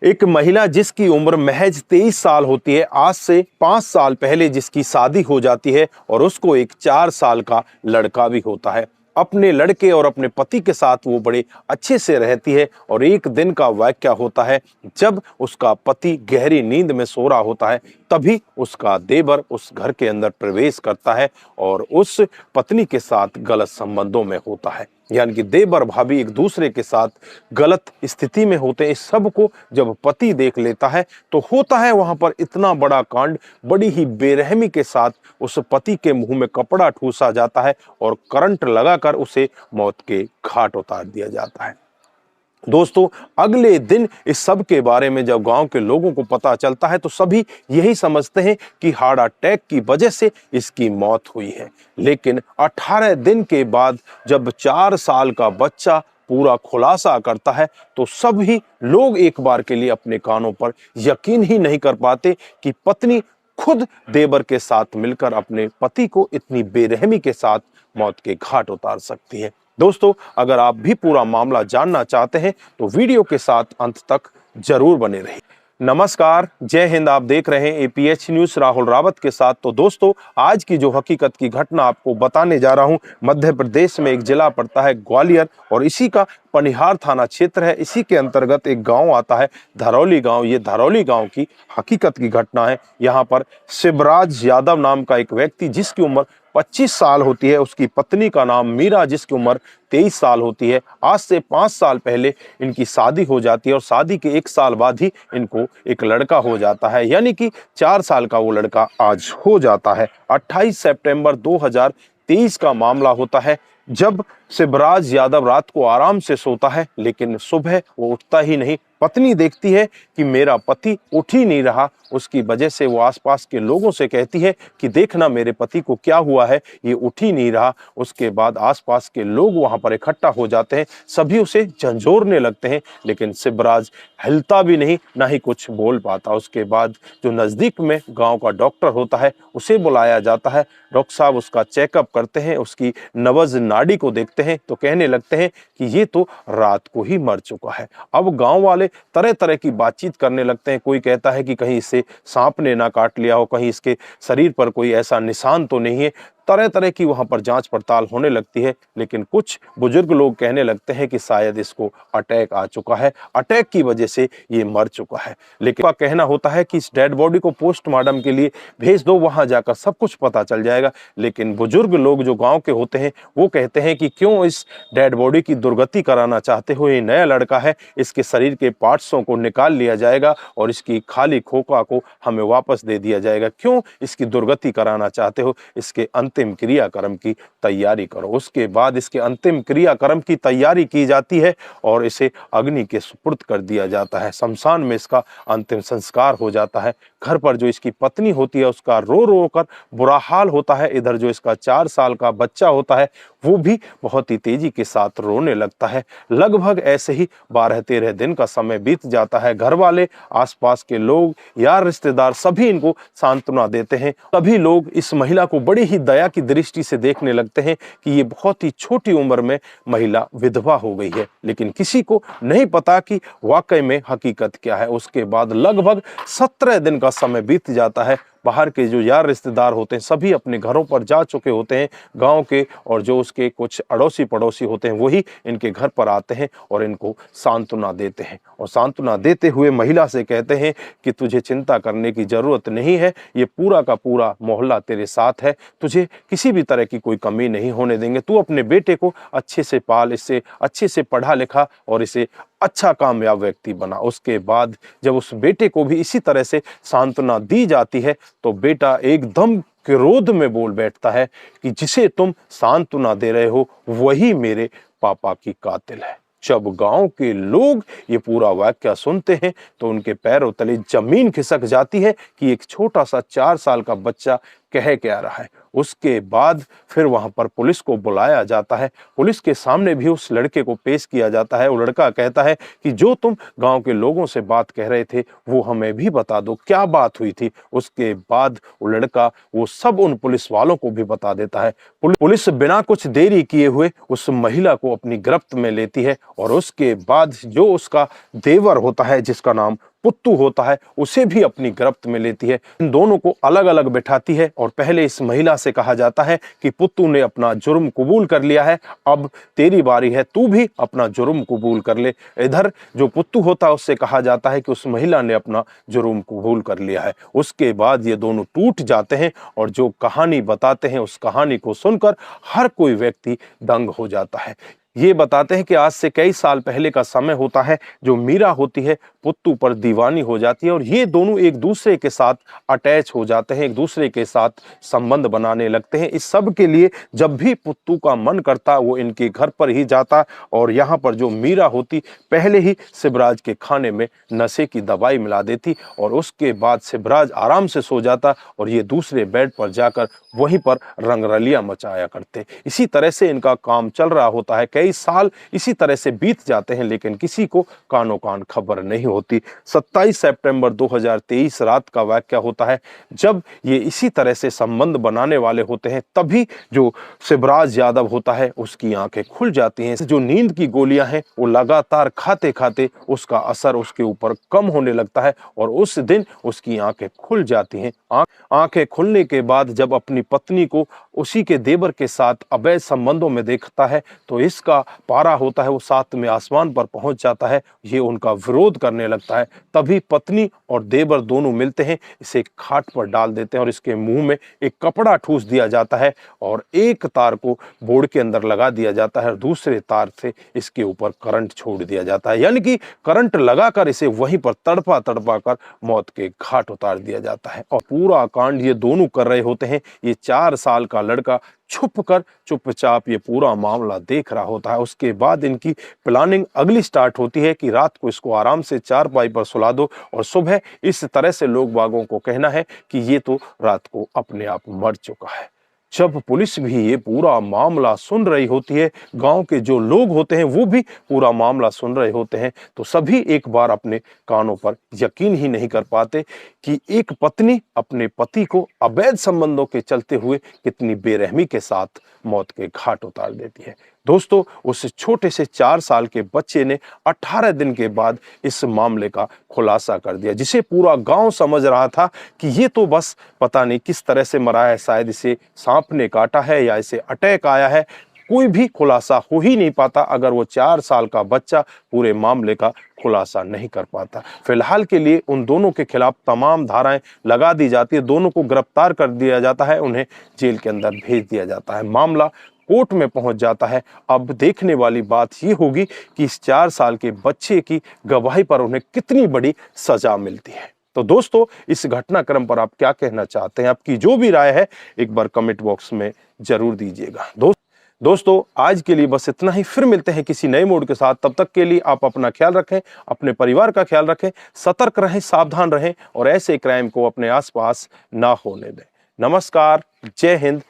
एक महिला जिसकी उम्र महज 23 साल होती है, आज से 5 साल पहले जिसकी शादी हो जाती है और उसको एक 4 साल का लड़का भी होता है। अपने लड़के और अपने पति के साथ वो बड़े अच्छे से रहती है और एक दिन का वाकया होता है जब उसका पति गहरी नींद में सो रहा होता है, तभी उसका देवर उस घर के अंदर प्रवेश करता है और उस पत्नी के साथ गलत संबंधों में होता है। यानी कि देवर भाभी एक दूसरे के साथ गलत स्थिति में होते हैं। इस सब को जब पति देख लेता है तो होता है वहां पर इतना बड़ा कांड। बड़ी ही बेरहमी के साथ उस पति के मुंह में कपड़ा ठूसा जाता है और करंट लगाकर उसे मौत के घाट उतार दिया जाता है। दोस्तों, अगले दिन इस सब के बारे में जब गांव के लोगों को पता चलता है तो सभी यही समझते हैं कि हार्ट अटैक की वजह से इसकी मौत हुई है। लेकिन 18 दिन के बाद जब 4 साल का बच्चा पूरा खुलासा करता है तो सभी लोग एक बार के लिए अपने कानों पर यकीन ही नहीं कर पाते कि पत्नी खुद देवर के साथ मिलकर अपने पति को इतनी बेरहमी के साथ मौत के घाट उतार सकती है। दोस्तों, अगर आप भी पूरा मामला जानना चाहते हैं तो वीडियो के साथ अंत तक जरूर बने रहिए। नमस्कार, जय हिंद। आप देख रहे हैं एपीएच न्यूज राहुल रावत के साथ। तो दोस्तों, आज की जो हकीकत की घटना आपको बताने जा रहा हूं, मध्य प्रदेश में एक जिला पड़ता है ग्वालियर और इसी का पनिहार थाना क्षेत्र है। इसी के अंतर्गत एक गांव आता है धरौली गांव। ये धरौली गांव की हकीकत की घटना है। यहाँ पर शिवराज यादव नाम का एक व्यक्ति जिसकी उम्र 25 साल होती है, उसकी पत्नी का नाम मीरा जिसकी उम्र 23 साल होती है। आज से 5 साल पहले इनकी शादी हो जाती है और शादी के 1 साल बाद ही इनको एक लड़का हो जाता है, यानी कि 4 साल का वो लड़का आज हो जाता है। 28 सितंबर 2023 का मामला होता है जब शिवराज यादव रात को आराम से सोता है, लेकिन सुबह वो उठता ही नहीं। पत्नी देखती है कि मेरा पति उठ ही नहीं रहा। उसकी वजह से वो आसपास के लोगों से कहती है कि देखना मेरे पति को क्या हुआ है, ये उठ ही नहीं रहा। उसके बाद आसपास के लोग वहां पर इकट्ठा हो जाते हैं, सभी उसे झंझोरने लगते हैं, लेकिन शिवराज हिलता भी नहीं, ना ही कुछ बोल पाता। उसके बाद जो नजदीक में गांव का डॉक्टर होता है उसे बुलाया जाता है। डॉक्टर साहब उसका चेकअप करते हैं, उसकी नब्ज नाड़ी को देखते हैं तो कहने लगते हैं कि ये तो रात को ही मर चुका है। अब गांव वाले तरह तरह की बातचीत करने लगते हैं। कोई कहता है कि कहीं इसे सांप ने ना काट लिया हो, कहीं इसके शरीर पर कोई ऐसा निशान तो नहीं है। तरह तरह की वहां पर जांच पड़ताल होने लगती है, लेकिन कुछ बुजुर्ग लोग कहने लगते हैं कि शायद इसको अटैक आ चुका है, अटैक की वजह से ये मर चुका है। लेकिन का कहना होता है कि इस डेड बॉडी को पोस्टमार्टम के लिए भेज दो, वहां जाकर सब कुछ पता चल जाएगा। लेकिन बुजुर्ग लोग जो गांव के होते हैं वो कहते हैं कि क्यों इस डेड बॉडी की दुर्गति कराना चाहते हो, ये नया लड़का है, इसके शरीर के पार्ट्सों को निकाल लिया जाएगा और इसकी खाली खोखा को हमें वापस दे दिया जाएगा। क्यों इसकी दुर्गति कराना चाहते हो, इसके अंतिम क्रियाक्रम की तैयारी करो। उसके बाद इसके अंतिम क्रियाक्रम की तैयारी की जाती है और इसे अग्नि के सुपुर्द कर दिया जाता है। शमशान में इसका अंतिम संस्कार हो जाता है। घर पर जो इसकी पत्नी होती है उसका रो रो कर बुरा हाल होता है। इधर जो इसका 4 साल का बच्चा होता है वो भी बहुत ही तेजी के साथ रोने लगता है। लगभग ऐसे ही 12-13 दिन का समय बीत जाता है। घर वाले, आसपास के लोग, यार, रिश्तेदार सभी इनको सांत्वना देते हैं। सभी लोग इस महिला को बड़ी ही दया की दृष्टि से देखने लगते हैं कि ये बहुत ही छोटी उम्र में महिला विधवा हो गई है, लेकिन किसी को नहीं पता कि वाकई में हकीकत क्या है। उसके बाद लगभग 17 दिन का समय बीत जाता है। बाहर के जो यार रिश्तेदार होते हैं सभी अपने घरों पर जा चुके होते हैं। गांव के और जो उसके कुछ अड़ोसी पड़ोसी होते हैं वही इनके घर पर आते हैं और इनको सांत्वना देते हैं और सांत्वना देते हुए महिला से कहते हैं कि तुझे चिंता करने की जरूरत नहीं है, ये पूरा का पूरा मोहल्ला तेरे साथ है, तुझे किसी भी तरह की कोई कमी नहीं होने देंगे। तू अपने बेटे को अच्छे से पाल, इससे अच्छे से पढ़ा लिखा और इसे अच्छा कामयाब व्यक्ति बना। उसके बाद जब उस बेटे को भी इसी तरह से सांत्वना दी जाती है तो बेटा एकदम क्रोध में बोल बैठता है कि जिसे तुम सांत्वना दे रहे हो वही मेरे पापा की कातिल है। जब गांव के लोग ये पूरा वाकया सुनते हैं तो उनके पैरों तले जमीन खिसक जाती है कि एक छोटा सा 4 साल का बच्चा कह क्या रहा है। उसके बाद फिर वहां पर पुलिस को बुलाया जाता है। पुलिस के सामने भी उस लड़के को पेश किया जाता है। वो लड़का कहता है कि जो तुम गांव के लोगों से बात कह रहे थे वो हमें भी बता दो, क्या बात हुई थी। उसके बाद वो लड़का वो सब उन पुलिस वालों को भी बता देता है। पुलिस बिना कुछ देरी किए हुए उस महिला को अपनी गिरफ्त में लेती है और उसके बाद जो उसका देवर होता है जिसका नाम पुत्तू होता है उसे भी अपनी गिरफ्त में लेती है। इन दोनों को अलग अलग बैठाती है और पहले इस महिला से कहा जाता है कि पुत्तू ने अपना जुर्म कबूल कर लिया है, अब तेरी बारी है, तू भी अपना जुर्म कबूल कर ले। इधर जो पुत्तू होता है उससे कहा जाता है कि उस महिला ने अपना जुर्म कबूल कर लिया है। उसके बाद ये दोनों टूट जाते हैं और जो कहानी बताते हैं उस कहानी को सुनकर हर कोई व्यक्ति दंग हो जाता है। ये बताते हैं कि आज से कई साल पहले का समय होता है। जो मीरा होती है पुत्तू पर दीवानी हो जाती है और ये दोनों एक दूसरे के साथ अटैच हो जाते हैं, एक दूसरे के साथ संबंध बनाने लगते हैं। इस सब के लिए जब भी पुत्तू का मन करता वो इनके घर पर ही जाता और यहाँ पर जो मीरा होती पहले ही शिवराज के खाने में नशे की दवाई मिला देती और उसके बाद शिवराज आराम से सो जाता और ये दूसरे बेड पर जाकर वहीं पर रंगरलियां मचाया करते। इसी तरह से इनका काम चल रहा होता है। कई साल इसी तरह से बीत जाते हैं लेकिन किसी को कानो कान खबर नहीं होती। 27 सितंबर 2023 रात का वाकया होता है। जब ये इसी तरह से संबंध बनाने वाले होते हैं तभी जो शिवराज यादव होता है उसकी आंखें खुल जाती हैं। जो नींद की गोलियां हैं वो लगातार खाते खाते उसका असर उसके ऊपर कम होने लगता है और उस दिन उसकी आंखें खुल जाती हैं। आंखें खुलने के बाद जब अपनी पत्नी को उसी के देवर के साथ अवैध संबंधों में देखता है तो इसका पारा होता है वो 7वें आसमान पर पहुंच जाता है। ये उनका विरोध करने लगता है। तभी पत्नी और देवर दोनों मिलते हैं, इसे खाट पर डाल देते हैं और इसके मुंह में एक कपड़ा ठूस दिया जाता है और एक तार को बोर्ड के अंदर लगा दिया जाता है और दूसरे तार से इसके ऊपर करंट छोड़ दिया जाता है, यानी कि करंट लगाकर इसे वहीं पर तड़पा तड़पा कर मौत के घाट उतार दिया जाता है। और पूरा कांड ये दोनों कर रहे होते हैं। ये 4 साल का लड़का छुप कर चुपचाप ये पूरा मामला देख रहा होता है। उसके बाद इनकी प्लानिंग अगली स्टार्ट होती है कि रात को इसको आराम से चारपाई पर सुला दो और सुबह इस तरह से लोग बागों को कहना है कि ये तो रात को अपने आप मर चुका है। जब पुलिस भी ये पूरा मामला सुन रही होती है, गांव के जो लोग होते हैं वो भी पूरा मामला सुन रहे होते हैं, तो सभी एक बार अपने कानों पर यकीन ही नहीं कर पाते कि एक पत्नी अपने पति को अवैध संबंधों के चलते हुए कितनी बेरहमी के साथ मौत के घाट उतार देती है। दोस्तों, उस छोटे से 4 साल के बच्चे ने 18 दिन के बाद इस मामले का खुलासा कर दिया, जिसे पूरा गांव समझ रहा था कि ये तो बस पता नहीं किस तरह से मरा है, शायद इसे सांप ने काटा है या इसे अटैक आया है। कोई भी खुलासा हो ही नहीं पाता अगर वो 4 साल का बच्चा पूरे मामले का खुलासा नहीं कर पाता। फिलहाल के लिए उन दोनों के खिलाफ तमाम धाराएं लगा दी जाती है, दोनों को गिरफ्तार कर दिया जाता है, उन्हें जेल के अंदर भेज दिया जाता है। मामला कोर्ट में पहुंच जाता है। अब देखने वाली बात ये होगी कि इस 4 साल के बच्चे की गवाही पर उन्हें कितनी बड़ी सजा मिलती है। तो दोस्तों, इस घटनाक्रम पर आप क्या कहना चाहते हैं? आपकी जो भी राय है एक बार कमेंट बॉक्स में जरूर दीजिएगा। दोस्तों, आज के लिए बस इतना ही। फिर मिलते हैं किसी नए मोड के साथ। तब तक के लिए आप अपना ख्याल रखें, अपने परिवार का ख्याल रखें, सतर्क रहें, सावधान रहें और ऐसे क्राइम को अपने आसपास ना होने दें। नमस्कार, जय हिंद,